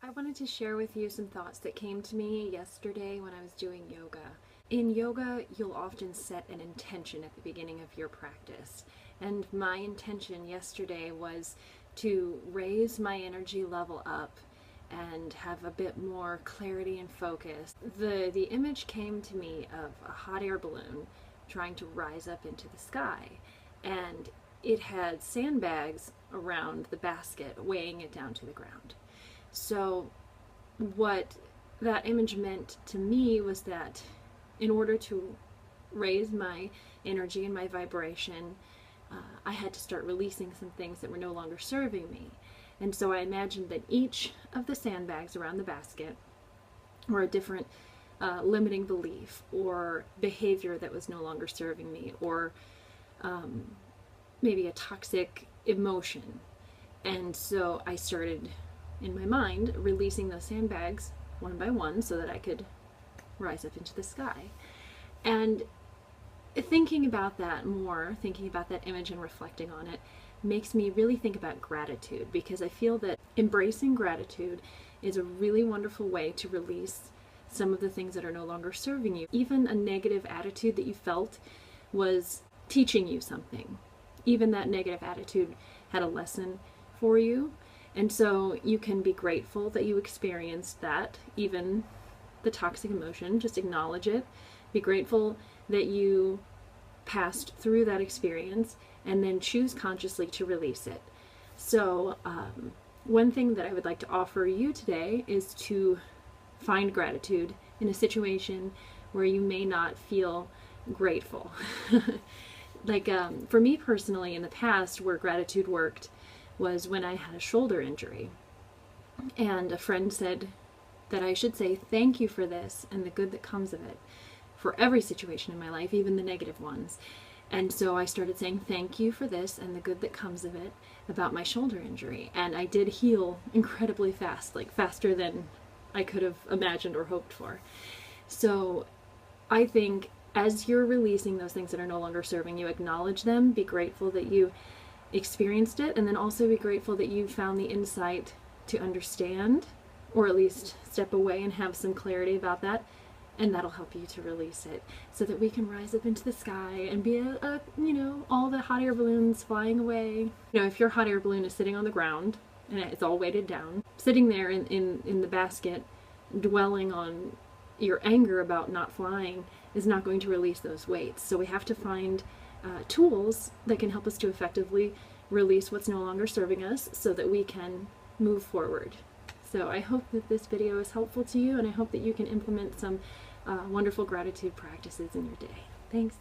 I wanted to share with you some thoughts that came to me yesterday when I was doing yoga. In yoga, you'll often set an intention at the beginning of your practice. And my intention yesterday was to raise my energy level up and have a bit more clarity and focus. The image came to me of a hot air balloon trying to rise up into the sky. And it had sandbags around the basket weighing it down to the ground. So what that image meant to me was that in order to raise my energy and my vibration, I had to start releasing some things that were no longer serving me. And so I imagined that each of the sandbags around the basket were a different limiting belief or behavior that was no longer serving me, or maybe a toxic emotion. And so I started, in my mind, releasing those sandbags one by one so that I could rise up into the sky. And thinking about that more, thinking about that image and reflecting on it, makes me really think about gratitude, because I feel that embracing gratitude is a really wonderful way to release some of the things that are no longer serving you. Even a negative attitude that you felt was teaching you something. Even that negative attitude had a lesson for you. And so you can be grateful that you experienced that, even the toxic emotion. Just acknowledge it. Be grateful that you passed through that experience, and then choose consciously to release it. So one thing that I would like to offer you today is to find gratitude in a situation where you may not feel grateful. Like for me personally, in the past, where gratitude worked was when I had a shoulder injury. And a friend said that I should say thank you for this and the good that comes of it for every situation in my life, even the negative ones. And so I started saying thank you for this and the good that comes of it about my shoulder injury. And I did heal incredibly fast, like faster than I could have imagined or hoped for. So I think as you're releasing those things that are no longer serving you, acknowledge them, be grateful that you experienced it, and then also be grateful that you found the insight to understand, or at least step away and have some clarity about that, and that'll help you to release it so that we can rise up into the sky and be all the hot air balloons flying away. If your hot air balloon is sitting on the ground and it's all weighted down, sitting there in the basket dwelling on your anger about not flying is not going to release those weights. So we have to find tools that can help us to effectively release what's no longer serving us so that we can move forward. So I hope that this video is helpful to you, and I hope that you can implement some wonderful gratitude practices in your day. Thanks.